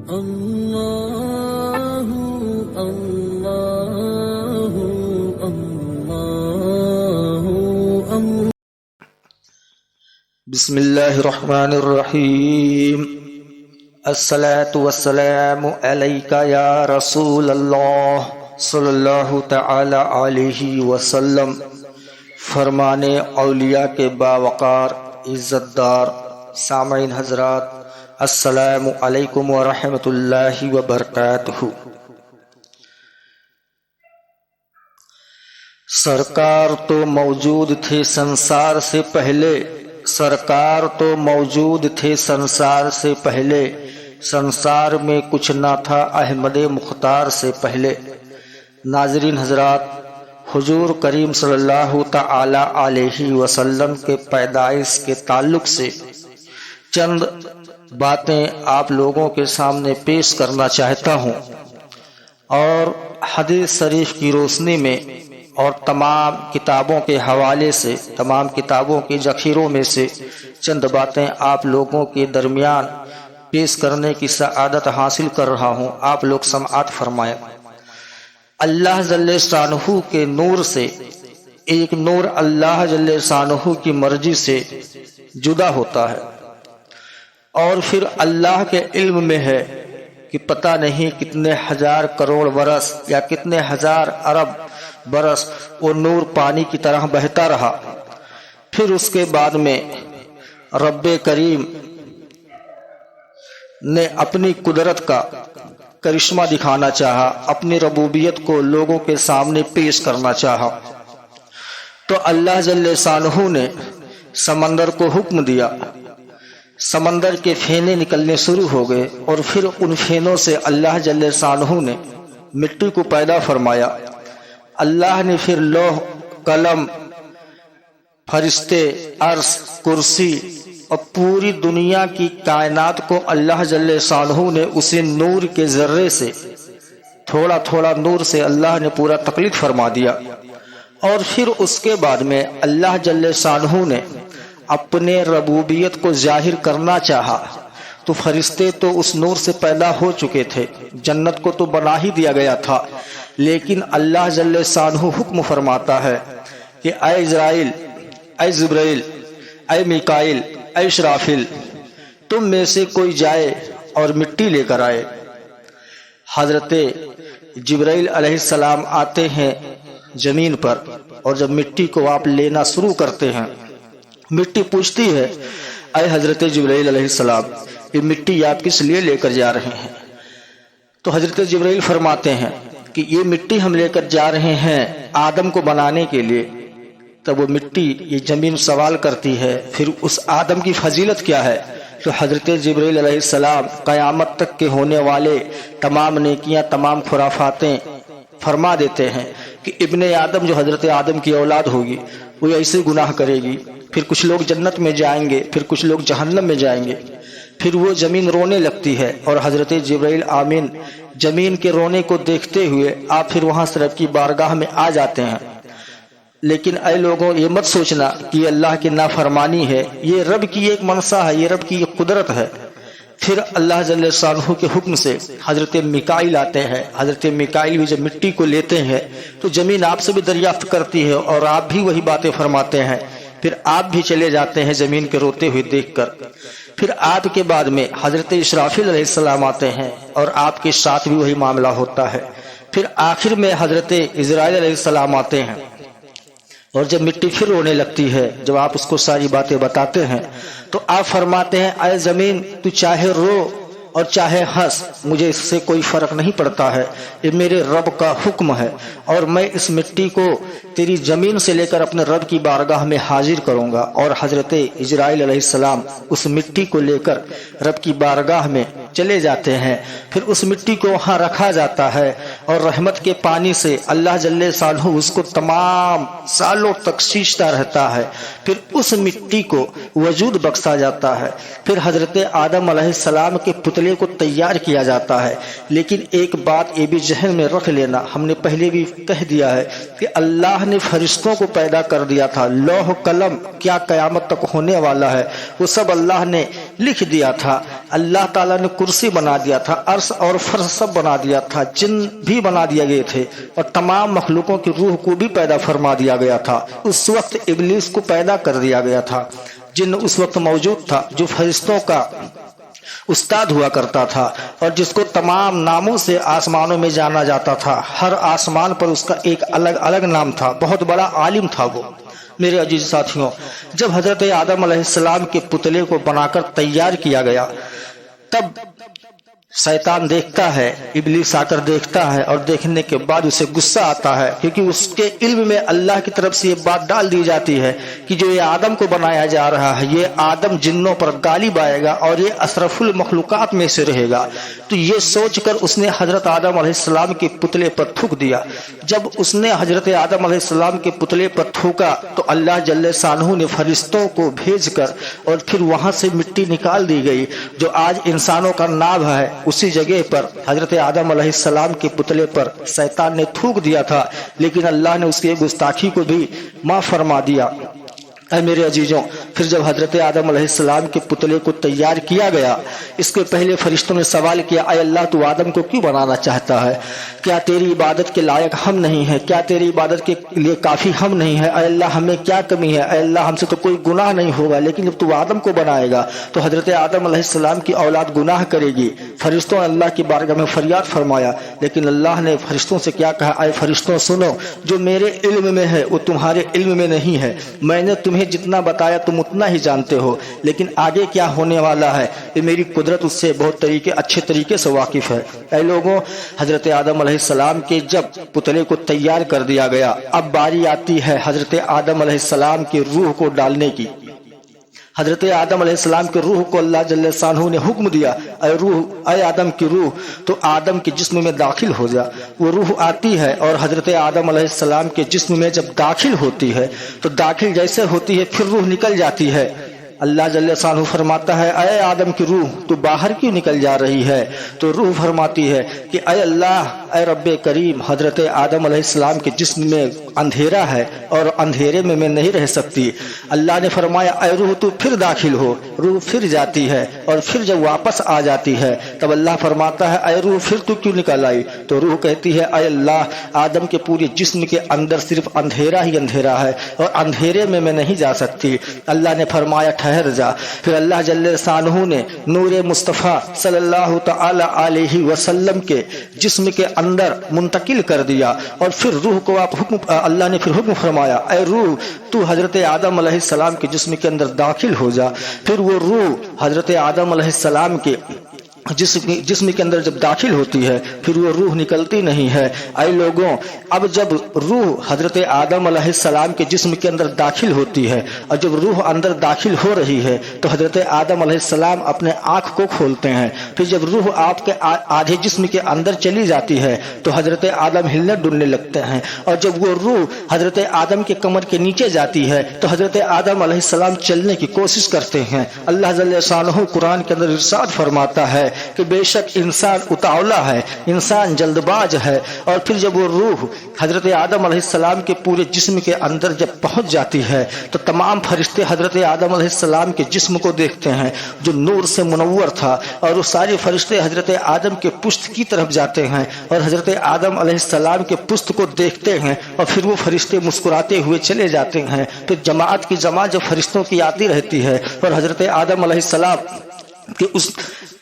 اللہ اللہ اللہ اللہ۔ بسم اللہ الرحمن الرحیم۔ الصلاۃ والسلام علیک یا رسول اللہ صلی اللہ تعالی علیہ وسلم۔ فرمانے اولیاء کے باوقار عزت دار سامعین حضرات، السلام علیکم ورحمۃ اللہ وبرکاتہ۔ سرکار تو موجود تھے سنسار سے پہلے، سرکار تو موجود تھے سنسار سے پہلے، سنسار میں کچھ نہ تھا احمد مختار سے پہلے۔ ناظرین حضرات، حضور کریم صلی اللہ تعالی علیہ وسلم کے پیدائش کے تعلق سے چند باتیں آپ لوگوں کے سامنے پیش کرنا چاہتا ہوں، اور حدیث شریف کی روشنی میں اور تمام کتابوں کے حوالے سے، تمام کتابوں کے ذخیروں میں سے چند باتیں آپ لوگوں کے درمیان پیش کرنے کی سعادت حاصل کر رہا ہوں۔ آپ لوگ سماعت فرمائیں۔ اللہ جل شانہ کے نور سے ایک نور اللہ جل شانہ کی مرضی سے جدا ہوتا ہے، اور پھر اللہ کے علم میں ہے کہ پتہ نہیں کتنے ہزار کروڑ برس یا کتنے ہزار ارب برس وہ نور پانی کی طرح بہتا رہا۔ پھر اس کے بعد میں رب کریم نے اپنی قدرت کا کرشمہ دکھانا چاہا، اپنی ربوبیت کو لوگوں کے سامنے پیش کرنا چاہا، تو اللہ جل شانہ نے سمندر کو حکم دیا، سمندر کے پھینے نکلنے شروع ہو گئے، اور پھر ان پھینوں سے اللہ جل شانہ نے مٹی کو پیدا فرمایا۔ اللہ نے پھر لوح قلم، فرشتے، عرش، کرسی اور پوری دنیا کی کائنات کو اللہ جل شانہ نے اسی نور کے ذرے سے، تھوڑا تھوڑا نور سے اللہ نے پورا تخلیق فرما دیا۔ اور پھر اس کے بعد میں اللہ جل شانہ نے اپنے ربوبیت کو ظاہر کرنا چاہا، تو فرشتے تو اس نور سے پیدا ہو چکے تھے، جنت کو تو بنا ہی دیا گیا تھا، لیکن اللہ جل شانہ حکم فرماتا ہے کہ اے اسرائیل، اے جبرائیل، اے میکائیل، اے اسرافیل، تم میں سے کوئی جائے اور مٹی لے کر آئے۔ حضرت جبرائیل علیہ السلام آتے ہیں زمین پر، اور جب مٹی کو آپ لینا شروع کرتے ہیں، مٹی پوچھتی ہے اے حضرت جبرائیل علیہ السلام، یہ مٹی آپ کس لیے لے کر جا رہے ہیں؟ تو حضرت جبرائیل فرماتے ہیں کہ یہ مٹی ہم لے کر جا رہے ہیں آدم کو بنانے کے لیے۔ تب وہ مٹی، یہ زمین سوال کرتی ہے پھر اس آدم کی فضیلت کیا ہے؟ تو حضرت جبرائیل علیہ السلام قیامت تک کے ہونے والے تمام نیکیاں، تمام خرافاتیں فرما دیتے ہیں کہ ابن آدم جو حضرت آدم کی اولاد ہوگی وہ ایسے گناہ کرے گی، پھر کچھ لوگ جنت میں جائیں گے، پھر کچھ لوگ جہنم میں جائیں گے۔ پھر وہ زمین رونے لگتی ہے، اور حضرت جبرائیل آمین زمین کے رونے کو دیکھتے ہوئے آپ پھر وہاں سے رب کی بارگاہ میں آ جاتے ہیں۔ لیکن اے لوگوں، یہ مت سوچنا کہ یہ اللہ کی نافرمانی ہے، یہ رب کی ایک منشا ہے، یہ رب کی ایک قدرت ہے۔ پھر اللہ جل شانہ کے حکم سے حضرت میکائیل آتے ہیں۔ حضرت میکائیل بھی جب مٹی کو لیتے ہیں تو زمین آپ سے بھی دریافت کرتی ہے، اور آپ بھی وہی باتیں فرماتے ہیں، پھر آپ بھی چلے جاتے ہیں زمین کے روتے ہوئے دیکھ کر۔ پھر آپ کے بعد میں حضرت اسرافیل علیہ السلام آتے ہیں، اور آپ کے ساتھ بھی وہی معاملہ ہوتا ہے۔ پھر آخر میں حضرت عزرائیل علیہ السلام آتے ہیں، اور جب مٹی پھر رونے لگتی ہے، جب آپ اس کو ساری باتیں بتاتے ہیں، تو آپ فرماتے ہیں اے زمین، تو چاہے رو اور چاہے ہنس، مجھے اس سے کوئی فرق نہیں پڑتا ہے، یہ میرے رب کا حکم ہے، اور میں اس مٹی کو تیری زمین سے لے کر اپنے رب کی بارگاہ میں حاضر کروں گا۔ اور حضرت اسرائیل علیہ السلام اس مٹی کو لے کر رب کی بارگاہ میں چلے جاتے ہیں۔ پھر اس مٹی کو وہاں رکھا جاتا ہے، اور رحمت کے پانی سے اللہ جل شانہ اس کو تمام سالوں تک سینچتا رہتا ہے۔ پھر اس مٹی کو وجود بخشا جاتا ہے۔ پھر حضرت آدم علیہ السلام کے پتلے کو تیار کیا جاتا ہے۔ لیکن ایک بات یہ بھی ذہن میں رکھ لینا، ہم نے پہلے بھی کہہ دیا ہے کہ اللہ نے فرشتوں کو پیدا کر دیا تھا، لوح قلم کیا قیامت تک ہونے والا ہے وہ سب اللہ نے لکھ دیا تھا، اللہ ताला ने कुर्सी बना दिया था, अर्श और फर्श सब बना दिया था, जिन भी बना दिए गए थे और तमाम मखलूकों की रूह को भी पैदा फरमा दिया गया था। उस वक्त इब्लीस को पैदा कर दिया गया था, जिन उस वक्त मौजूद था, जो फरिश्तों का उस्ताद हुआ करता था और जिसको तमाम नामों से आसमानों में जाना जाता था। हर आसमान पर उसका एक अलग अलग नाम था, बहुत बड़ा आलिम था वो। मेरे अजीज साथियों, जब हजरत आदम अलैहिस्सलाम के पुतले को बनाकर तैयार किया गया, तब शैतान देखता है, इब्लीस आकर देखता है और देखने के बाद उसे गुस्सा आता है, क्योंकि उसके इल्म में अल्लाह की तरफ से ये बात डाल दी जाती है कि जो ये आदम को बनाया जा रहा है, ये आदम जिन्नों पर गालिब आएगा और ये अशरफुल मखलूकात में से रहेगा। तो ये सोचकर उसने हजरत आदम अलैहिस्सलाम के पुतले पर थूक दिया। जब उसने हजरत आदम अलैहिस्सलाम के पुतले पर थूका तो अल्लाह जल्ले शानहू ने फरिश्तों को भेजकर और फिर वहां से मिट्टी निकाल दी गई, जो आज इंसानों का नाभ है। उसी जगह पर हजरत आदम अलैहिस्सलाम के पुतले पर शैतान ने थूक दिया था, लेकिन अल्लाह ने उसकी गुस्ताखी को भी माफ फरमा दिया। ऐ मेरे अजीजों, फिर जब हजरत आदम अलैहिस्सलाम के पुतले को तैयार किया गया, इसके पहले फरिश्तों ने सवाल किया, ऐ अल्लाह तू आदम को क्यों बनाना चाहता है? क्या तेरी इबादत के लायक हम नहीं है? क्या तेरी इबादत के लिए काफी हम नहीं है? ऐ अल्लाह हमें क्या कमी है? ऐ अल्लाह हमसे तो कोई गुनाह नहीं होगा, लेकिन जब तू आदम को बनाएगा तो हजरत आदम अलैहिस्सलाम की औलाद गुनाह करेगी। फरिश्तों ने अल्लाह की बारगाह में फरियाद फरमाया, लेकिन अल्लाह ने फरिश्तों से क्या कहा, ऐ फरिश्तों सुनो, जो मेरे इल्म में है वो तुम्हारे इल्म में नहीं है। मैंने तुम्हें जितना बताया तुम उतना ही जानते हो, लेकिन आगे क्या होने वाला है ये मेरी कुदरत उससे बहुत अच्छे तरीके से वाकिफ है। ऐ लोगों, हजरत आदम अलैहिस्सलाम के जब पुतले को तैयार कर दिया गया, अब बारी आती है हजरत आदम अलैहिस्सलाम की रूह को डालने की। हजरत आदम अलैहिस्सलाम के रूह को अल्लाह जल्ले शानहू ने हुक्म दिया, ऐ आदम की रूह तो आदम के जिस्म में दाखिल हो जा। वो रूह आती है और हजरत आदम अलैहिस्सलाम के जिस्म में जब दाखिल होती है तो दाखिल जैसे होती है फिर रूह निकल जाती है। अल्लाह जल्ले शानहू फरमाता है, ऐ आदम की रूह तू बाहर क्यों निकल जा रही है? तो रूह फरमाती है कि ऐ अल्लाह, ऐ रब्बे करीम, हजरत आदम अलैहिस्सलाम के जिस्म में अंधेरा है और अंधेरे में मैं नहीं रह सकती। अल्लाह ने फरमाया, ऐ रूह तू फिर दाखिल हो। रूह फिर जाती है और फिर जब वापस आ जाती है तब अल्लाह फरमाता है, ऐ रूह फिर तू क्यों निकल आई? तो रूह कहती है, ऐ अल्लाह, आदम के पूरे जिस्म के अंदर सिर्फ अंधेरा ही अंधेरा है और अंधेरे में मैं नहीं जा सकती। अल्लाह ने फरमाया, ठहर जा। फिर अल्लाह जल्ले शानहू ने नूरे मुस्तफ़ा सल्लल्लाहु तआला अलैहि वसल्लम के जिस्म के अंदर मुंतकिल कर दिया और फिर रूह को अल्लाह ने फिर हुक्म फरमाया, ऐ रूह तू हजरत आदम अलैहिस्सलाम के जिस्म के अंदर दाखिल हो जा। फिर वो रूह हजरत आदम अलैहिस्सलाम के जिस्म के अंदर जब दाखिल होती है फिर वो रूह निकलती नहीं है। ऐ लोगों, अब जब रूह हजरत आदम अलैहिस्सलाम के जिस्म के अंदर दाखिल होती है और जब रूह अंदर दाखिल हो रही है तो हजरत आदम अलैहिस्सलाम अपने आँख को खोलते हैं। फिर जब रूह आपके आधे जिस्म के अंदर चली जाती है तो हजरत आदम हिलने डुलने लगते हैं और जब वो रूह हजरत आदम के कमर के नीचे जाती है तो हजरत आदम अलैहिस्सलाम चलने की कोशिश करते हैं। अल्लाह जल्ले शानहू कुरान के अंदर इरशाद फरमाता है कि बेशक इंसान उतावला है, इंसान जल्दबाज है। और फिर जब वो रूह हजरत आदम अलैहिस्सलाम के पूरे जिस्म के अंदर जब पहुंच जाती है तो तमाम फरिश्ते हजरत आदम अलैहिस्सलाम के जिस्म को देखते हैं जो नूर से मुनव्वर था, और वो सारे फरिश्ते हजरत आदम के पुश्त की तरफ जाते हैं और हजरत आदम अलैहिस्सलाम के पुश्त को देखते हैं और फिर वो फरिश्ते मुस्कुराते हुए चले जाते हैं। तो जमात की जमात जब फरिश्तों की आती रहती है और हजरत आदम अलैहिस्सलाम कि उस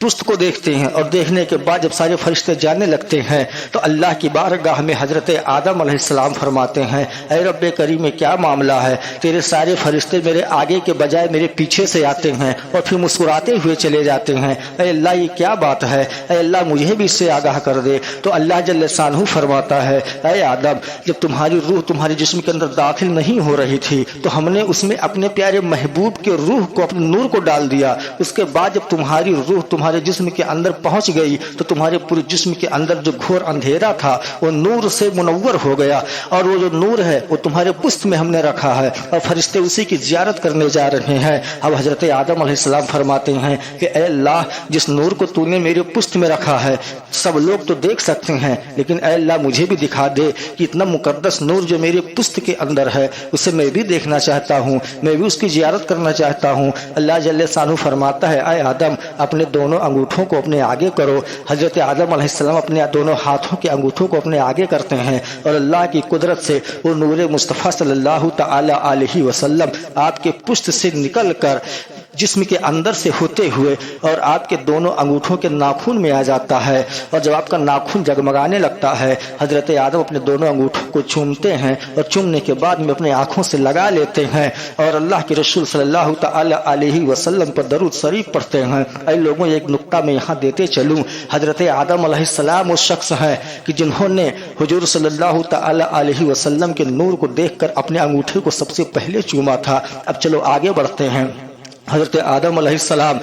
पुश्त को देखते हैं और देखने के बाद जब सारे फरिश्ते जाने लगते हैं तो अल्लाह की बारगाह में हजरत आदम अलैहिस्सलाम फरमाते हैं, ऐ रब्बे करीम में क्या मामला है? तेरे सारे फरिश्ते मेरे आगे के बजाय मेरे पीछे से आते हैं और फिर मुस्कुराते हुए चले जाते हैं। ऐ अल्लाह, ये क्या बात है? ऐ अल्लाह, मुझे भी इससे आगाह कर दे। तो अल्लाह जल्ले शानहू फरमाता है, ऐ आदम, जब तुम्हारी रूह तुम्हारे जिस्म के अंदर दाखिल नहीं हो रही थी तो हमने उसमें अपने प्यारे महबूब के रूह को, अपने नूर को डाल दिया। उसके बाद जब तुम्हारी रूह तुम्हारे तुम्हारे जिस्म के अंदर पहुंच गई तो तुम्हारे पूरे जिस्म के अंदर जो घोर अंधेरा था वो नूर से मुनव्वर हो गया, और वो जो नूर है वो तुम्हारे पुस्त में हमने रखा है, और फरिश्ते उसी की ज़ियारत करने जा रहे हैं। अब हजरत आदम अलैहिस्सलाम फरमाते हैं कि ऐ अल्लाह, जिस नूर को तूने मेरे पुस्त में रखा है सब लोग तो देख सकते हैं, लेकिन ऐ अल्लाह मुझे भी दिखा दे कि इतना मुकद्दस नूर जो मेरे पुस्त के अंदर है उसे मैं भी देखना चाहता हूँ, मैं भी उसकी ज़ियारत करना चाहता हूँ। अल्लाह जल्ले शानहू फरमाता है, ऐ आदम अपने दोनों अंगूठों को अपने आगे करो। हजरत आदम अलैहिस्सलाम अपने दोनों हाथों के अंगूठों को अपने आगे करते हैं, और अल्लाह की कुदरत से वो नूर मुस्तफ़ा सल्लल्लाहु तआला अलैहि वसल्लम आपके पुस्त से निकल कर जिस्म के अंदर से होते हुए और आपके दोनों अंगूठों के नाखून में आ जाता है, और जब आपका नाखून जगमगाने लगता है हजरत आदम अपने दोनों अंगूठों को चूमते हैं, और चूमने के बाद में अपने आँखों से लगा लेते हैं और अल्लाह के रसूल सल्लल्लाहु तआला अलैहि वसल्लम पर दरूद शरीफ पढ़ते हैं। ऐ लोगों, एक नुक्ता मैं यहाँ देते चलूँ, हजरत आदम अलैहिस्सलाम वो शख्स हैं कि जिन्होंने हुजूर सल्लल्लाहु तआला अलैहि वसल्लम के नूर को देखकर अपने अंगूठे को सबसे पहले चूमा था। अब चलो आगे बढ़ते हैं। हज़रत आदम अलैहिस्सलाम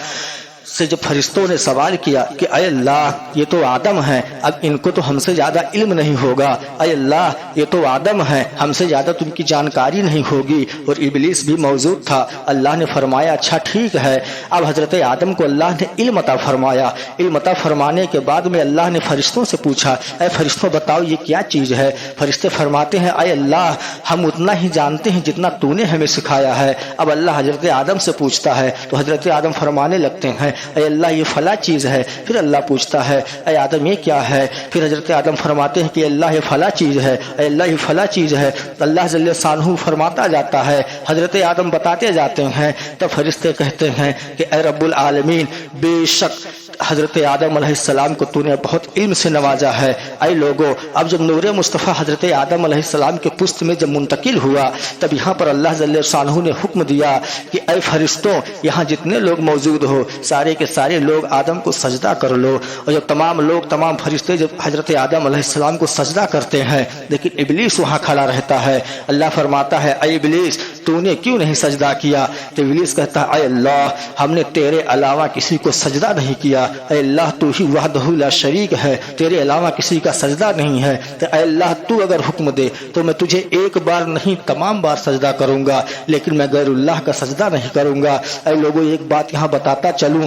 से जब फरिश्तों ने सवाल किया कि अय अल्लाह, ये तो आदम हैं, अब इनको तो हमसे ज़्यादा इल्म नहीं होगा, अय अल्लाह ये तो आदम हैं, हमसे ज़्यादा तो इनकी जानकारी नहीं होगी, और इबलीस भी मौजूद था। अल्लाह ने फरमाया अच्छा ठीक है। अब हज़रत आदम को अल्लाह ने इल्म अता फरमाया। इल्म अता फरमाने के बाद में अल्लाह ने फरिश्तों से पूछा, अय फरिश्तों बताओ ये क्या चीज़ है। फरिश्ते फरमाते हैं, अय अल्लाह हम उतना ही जानते हैं जितना तूने हमें सिखाया है। अब अल्लाह हज़रत आदम से पूछता है तो हज़रत आदम फरमाने लगते हैं, ऐ अल्लाह ये फला चीज़ है। फिर अल्लाह पूछता है, ऐ आदम ये क्या है। फिर हज़रत आदम फरमाते हैं कि अल्लाह ये फला चीज़ है, ऐ अल्लाह ये फला चीज़ है। तो अल्लाह जल्ले शानहू फरमाता जाता है, हज़रत आदम बताते जाते हैं, तब फरिश्ते कहते हैं कि ऐ रब्बुल आलमीन, बेशक हज़रत आदम अलैहिस्सलाम को तूने बहुत इल्म से नवाजा है। ऐ लोगों, अब जब नूर मुस्तफ़ा हज़रत आदम अलैहिस्सलाम के पुस्त में जब मुंतकिल हुआ तब यहाँ पर अल्लाह जल्ले शानहू ने हुक्म दिया कि ऐ फरिश्तों, यहाँ जितने लोग मौजूद हो सारे के सारे लोग आदम को सजदा कर लो। और जब तमाम लोग तमाम फरिश्ते जब हज़रत आदम अलैहिस्सलाम को सजदा करते हैं, लेकिन इबलीस वहाँ खड़ा रहता है। अल्लाह फरमाता है, ऐ इबलीस तूने क्यों नहीं सजदा किया। तो इबलीस कहता है, ऐ अल्लाह हमने तेरे अलावा किसी को सजदा नहीं किया। ऐ अल्लाह तू ही वहदहु ला शरीक है, तेरे अलावा किसी का सजदा नहीं है। तो ऐ अल्लाह तू अगर हुक्म दे तो मैं तुझे एक बार नहीं तमाम बार सजदा करूंगा, लेकिन मैं गैरुल्लाह का सजदा नहीं करूंगा। ऐ लोगों, एक बात यहाँ बताता चलूं,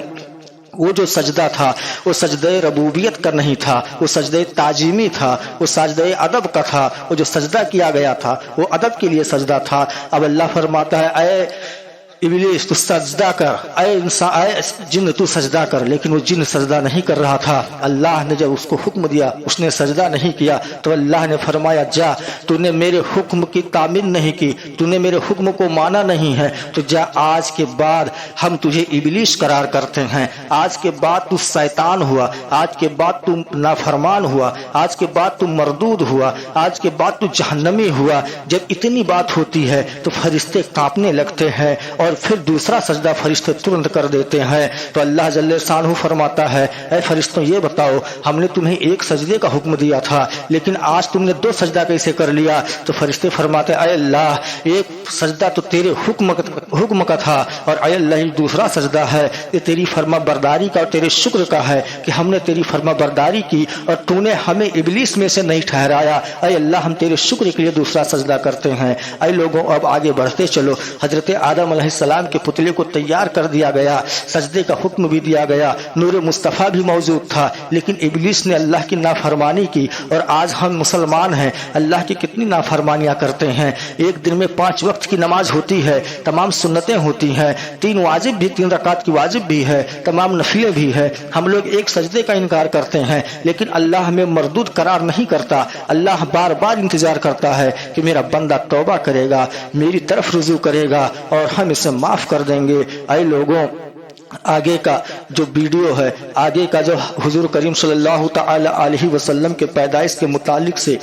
वो जो सजदा था वो सजदे रबूबियत का नहीं था, वो सजदे ताजीमी था, वो सजदे अदब का था। वो जो सजदा किया गया था वो अदब के लिए सजदा था। अब अल्लाह फरमाता है, ऐ इबलीस तू सजदा कर, ऐ इंसान ऐ जिन तू सजदा कर। लेकिन वो जिन सजदा नहीं कर रहा था। अल्लाह ने जब उसको हुक्म दिया उसने सजदा नहीं किया, तो अल्लाह ने फरमाया, जा तूने मेरे हुक्म की तामील नहीं की, तूने मेरे हुक्म को माना नहीं है, तो जा आज के बाद हम तुझे इबलीस करार करते हैं। आज के बाद तू शैतान हुआ, आज के बाद तू नाफरमान हुआ, आज के बाद तू मरदूद हुआ, आज के बाद तू जहन्नमी हुआ। जब इतनी बात होती है तो फरिश्ते कांपने लगते हैं और फिर दूसरा सजदा फरिश्ते तुरंत कर देते हैं। तो अल्लाह जल्ले शानहू फरमाता है, ऐ फरिश्तों ये बताओ, हमने तुम्हें एक सजदे का हुक्म दिया था, लेकिन आज तुमने दो सजदा कैसे कर लिया। तो फरिश्ते फरमाते, ऐ अल्लाह एक सजदा तो तेरे हुक्म का था, और ऐ अल्लाह दूसरा सजदा है ये तेरी फरमा बरदारी का और तेरे शुक्र का है कि हमने तेरी फरमा बरदारी की और तूने हमें इबलीस में से नहीं ठहराया। ऐ अल्लाह हम तेरे शुक्र के लिए दूसरा सजदा करते हैं। ऐ लोगों, अब आगे बढ़ते चलो। हजरत आदम अलैहिस्सलाम के पुतले को तैयार कर दिया गया, सजदे का हुक्म भी दिया गया, नूर मुस्तफ़ा भी मौजूद था, लेकिन इबलीस ने अल्लाह की नाफरमानी की। और आज हम मुसलमान हैं, अल्लाह की कितनी नाफरमानियाँ करते हैं। एक दिन में 5 वक्त की नमाज होती है, तमाम सुन्नतें होती हैं, 3 वाजिब भी, 3 रकात की वाजिब भी है, तमाम नफिले भी है। हम लोग एक सजदे का इनकार करते हैं, लेकिन अल्लाह हमें मरदूद करार नहीं करता। अल्लाह बार बार इंतजार करता है कि मेरा बंदा तौबा करेगा, मेरी तरफ रुजू करेगा और हम इसे माफ कर देंगे। ऐ लोगों, आगे का जो वीडियो है, आगे का जो हुजूर करीम सल्लल्लाहु तआला अलैहि वसल्लम के पैदाइश के मुतालिक से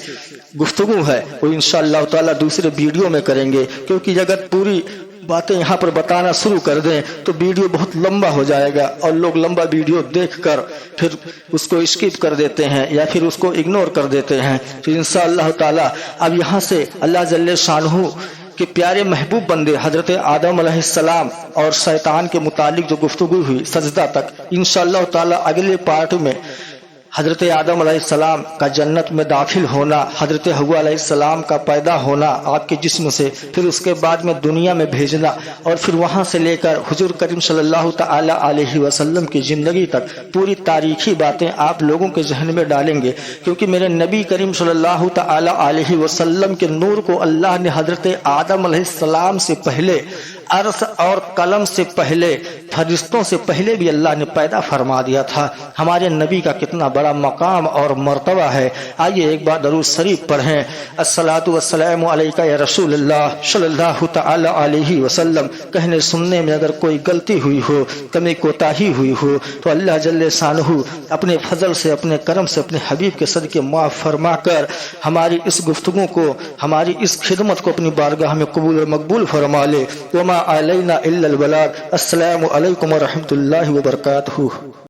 गुफ्तगू है, वो इंशाअल्लाह ताला दूसरे वीडियो में करेंगे, क्योंकि अगर पूरी बातें यहाँ पर बताना शुरू कर दें तो वीडियो बहुत लंबा हो जाएगा और लोग लंबा वीडियो देखकर फिर उसको स्किप कर देते हैं या फिर उसको इग्नोर कर देते हैं। तो इंशाअल्लाह ताला अब यहाँ से अल्लाह जल्ले शानहू کہ پیارے محبوب بندے حضرت آدم علیہ السلام اور شیطان کے متعلق جو گفتگو ہوئی سجدہ تک، انشاءاللہ تعالی اگلے پارٹ میں حضرت آدم علیہ السلام کا جنت میں داخل ہونا، حضرت حوا علیہ السلام کا پیدا ہونا آپ کے جسم سے، پھر اس کے بعد میں دنیا میں بھیجنا، اور پھر وہاں سے لے کر حضور کریم صلی اللہ تعالی علیہ وسلم کی زندگی تک پوری تاریخی باتیں آپ لوگوں کے ذہن میں ڈالیں گے، کیونکہ میرے نبی کریم صلی اللہ تعالی علیہ وسلم کے نور کو اللہ نے حضرت آدم علیہ السلام سے پہلے، عرش اور قلم سے پہلے، فرشتوں سے پہلے بھی اللہ نے پیدا فرما دیا تھا۔ ہمارے نبی کا کتنا بڑا مقام اور مرتبہ ہے۔ آئیے ایک بار درود شریف پڑھیں، الصلاۃ والسلام علیک یا رسول اللہ صلی اللہ تعالی علیہ وسلم۔ کہنے سننے میں اگر کوئی غلطی ہوئی ہو، کمی کوتاہی ہوئی ہو تو اللہ جل شانہ اپنے فضل سے، اپنے کرم سے، اپنے حبیب کے صدقے معاف فرما کر ہماری اس گفتگو کو، ہماری اس خدمت کو اپنی بارگاہ میں قبول و مقبول فرما لے۔ وما علینا الا البلاغ۔ السلام علیکم ورحمۃ اللہ وبرکاتہ۔